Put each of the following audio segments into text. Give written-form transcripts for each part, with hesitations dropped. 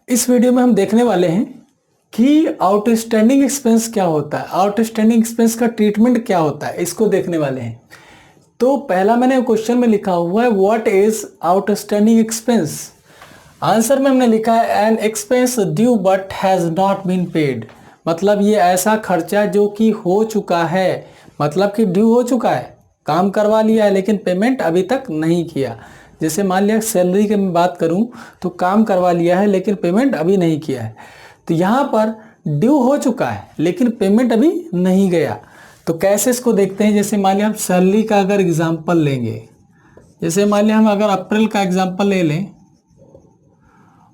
इस वीडियो में हम देखने वाले हैं कि आउटस्टैंडिंग एक्सपेंस क्या होता है, आउटस्टैंडिंग एक्सपेंस का ट्रीटमेंट क्या होता है, इसको देखने वाले हैं। तो पहला मैंने क्वेश्चन में लिखा हुआ है what is outstanding expense. Answer में हमने लिखा है an expense due but has not been paid. मतलब ये ऐसा खर्चा जो कि हो चुका है, मतलब कि ड्यू हो चुका है, काम करवा लिया है लेकिन पेमेंट अभी तक नहीं किया। जैसे मान लिया सैलरी की मैं बात करूं तो काम करवा लिया है लेकिन पेमेंट अभी नहीं किया है, तो यहाँ पर ड्यू हो चुका है लेकिन पेमेंट अभी नहीं गया। तो कैसे इसको देखते हैं, जैसे मान लिया हम सैलरी का अगर एग्जाम्पल लेंगे, जैसे मान लिया हम अगर अप्रैल का एग्जाम्पल ले लें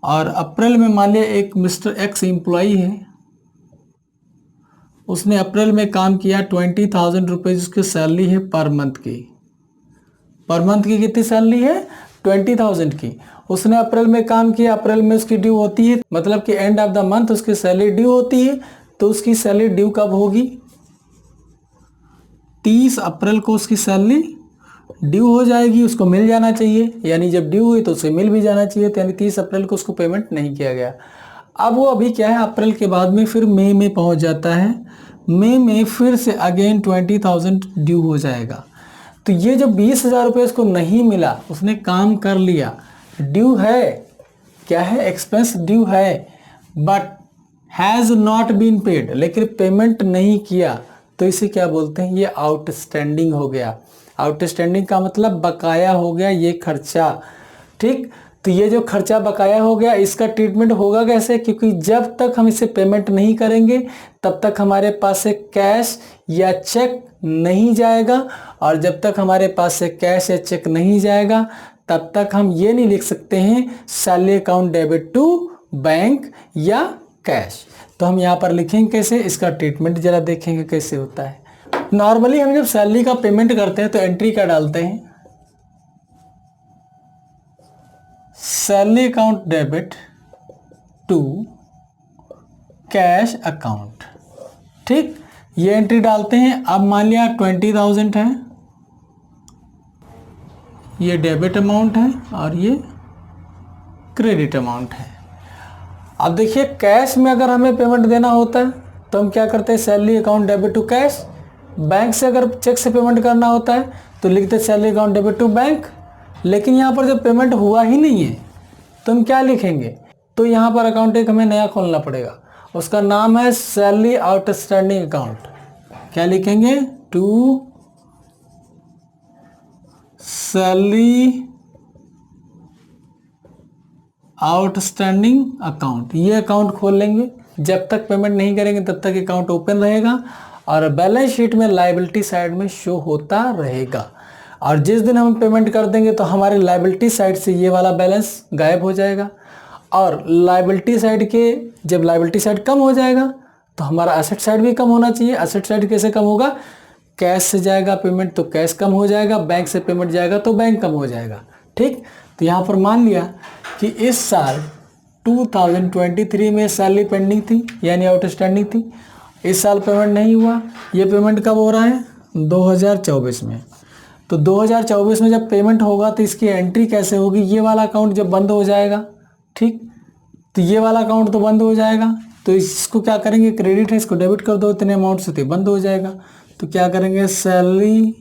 और अप्रैल में मान लिया एक मिस्टर एक्स एम्प्लॉई है, उसने अप्रैल में काम किया 20,000 रुपीज़ उसकी सैलरी है पर मंथ की। पर मंथ की कितनी सैलरी है? 20,000 की। उसने अप्रैल में काम किया, अप्रैल में उसकी ड्यू होती है, मतलब कि एंड ऑफ द मंथ उसकी सैलरी ड्यू होती है। तो उसकी सैलरी ड्यू कब होगी? 30 अप्रैल को उसकी सैलरी ड्यू हो जाएगी, उसको मिल जाना चाहिए। यानी जब ड्यू हुई तो उसे मिल भी जाना चाहिए, तो यानी 30 अप्रैल को उसको पेमेंट नहीं किया गया। अब वो अभी क्या है, अप्रैल के बाद में फिर मई में पहुंच जाता है, मई में फिर से अगेन 20,000 ड्यू हो जाएगा। तो ये जो 20,000 रुपये उसको नहीं मिला, उसने काम कर लिया, ड्यू है, क्या है, एक्सपेंस ड्यू है, but has not been paid, लेकिन पेमेंट नहीं किया, तो इसे क्या बोलते हैं? ये आउटस्टैंडिंग हो गया। आउटस्टैंडिंग का मतलब बकाया हो गया ये खर्चा। ठीक, तो ये जो खर्चा बकाया हो गया, इसका ट्रीटमेंट होगा कैसे? क्योंकि जब तक हम इसे पेमेंट नहीं करेंगे तब तक हमारे पास से कैश या चेक नहीं जाएगा, और जब तक हमारे पास से कैश या चेक नहीं जाएगा तब तक हम ये नहीं लिख सकते हैं salary account debit to bank या कैश। तो हम यहाँ पर लिखेंगे कैसे, इसका ट्रीटमेंट जरा देखेंगे कैसे होता है। नॉर्मली हम जब सैलरी का पेमेंट करते हैं तो एंट्री क्या डालते हैं? Salary account debit to cash account. ठीक, ये एंट्री डालते हैं। अब मान लिया 20,000 है, ये डेबिट अमाउंट है और ये क्रेडिट अमाउंट है। अब देखिए कैश में अगर हमें पेमेंट देना होता है तो हम क्या करते हैं, salary account debit to cash. Bank से अगर चेक से पेमेंट करना होता है तो लिखते हैं salary account debit to bank. लेकिन यहाँ पर जब पेमेंट हुआ ही नहीं है तो हम क्या लिखेंगे? तो यहाँ पर अकाउंट एक हमें नया खोलना पड़ेगा, उसका नाम है सैलरी आउटस्टैंडिंग अकाउंट। क्या लिखेंगे? To salary outstanding account. ये अकाउंट खोल लेंगे, जब तक पेमेंट नहीं करेंगे तब तक अकाउंट ओपन रहेगा और बैलेंस शीट में लायबिलिटी साइड में शो होता रहेगा। और जिस दिन हम पेमेंट कर देंगे तो हमारे लायबिलिटी साइड से ये वाला बैलेंस गायब हो जाएगा, और लायबिलिटी साइड के जब लायबिलिटी साइड कम हो जाएगा तो हमारा एसेट साइड भी कम होना चाहिए। एसेट साइड कैसे कम होगा? कैश से जाएगा पेमेंट तो कैश कम हो जाएगा, बैंक से पेमेंट जाएगा तो बैंक कम हो जाएगा। ठीक, तो यहाँ पर मान लिया कि इस साल 2023 में सैलरी पेंडिंग थी, यानी आउटस्टैंडिंग थी। इस साल पेमेंट नहीं हुआ, ये पेमेंट कब हो रहा है? 2024 में। तो 2024 में जब पेमेंट होगा तो इसकी एंट्री कैसे होगी? ये वाला अकाउंट जब बंद हो जाएगा, ठीक, तो ये वाला अकाउंट तो बंद हो जाएगा, तो इसको क्या करेंगे, क्रेडिट है इसको डेबिट कर दो इतने अमाउंट से, तो बंद हो जाएगा। तो क्या करेंगे, सैलरी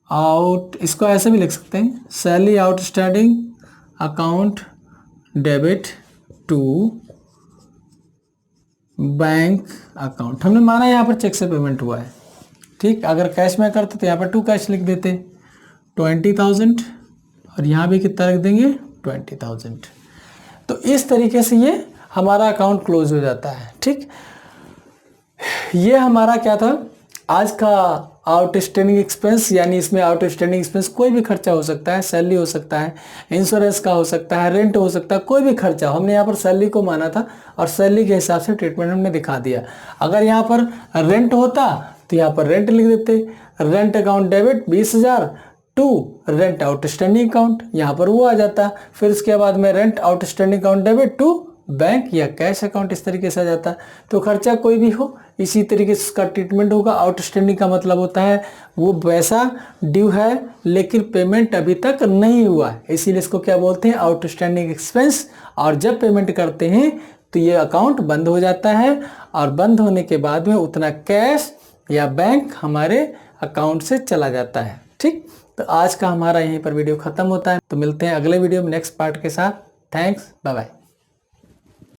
आउट, इसको ऐसे भी लिख सकते हैं, salary outstanding account debit to bank account. हमने माना यहाँ पर चेक से पेमेंट हुआ है, ठीक, अगर कैश में करते तो यहाँ पर टू कैश लिख देते 20,000, और यहाँ भी कितना रख देंगे 20,000। तो इस तरीके से ये हमारा अकाउंट क्लोज हो जाता है। ठीक, ये हमारा क्या था आज का आउटस्टैंडिंग एक्सपेंस। यानी इसमें आउटस्टैंडिंग एक्सपेंस कोई भी खर्चा हो सकता है, सैलरी हो सकता है, इंश्योरेंस का हो सकता है, रेंट हो सकता है, कोई भी खर्चा। हमने यहाँ पर सैलरी को माना था और सैलरी के हिसाब से ट्रीटमेंट हमने दिखा दिया। अगर यहाँ पर रेंट होता तो यहाँ पर रेंट लिख देते, rent account debit 20,000 to rent outstanding account, यहाँ पर वो आ जाता। फिर इसके बाद में rent outstanding account debit to bank या कैश अकाउंट इस तरीके से आ जाता है। तो खर्चा कोई भी हो इसी तरीके से उसका ट्रीटमेंट होगा। आउटस्टैंडिंग का मतलब होता है वो पैसा ड्यू है लेकिन पेमेंट अभी तक नहीं हुआ है, इसीलिए इसको क्या बोलते हैं, आउटस्टैंडिंग एक्सपेंस। और जब पेमेंट करते हैं तो ये अकाउंट बंद हो जाता है और बंद होने के बाद में उतना कैश या बैंक हमारे अकाउंट से चला जाता है। ठीक, तो आज का हमारा यहीं पर वीडियो खत्म होता है। तो मिलते हैं अगले वीडियो में नेक्स्ट पार्ट के साथ। Thanks, bye bye.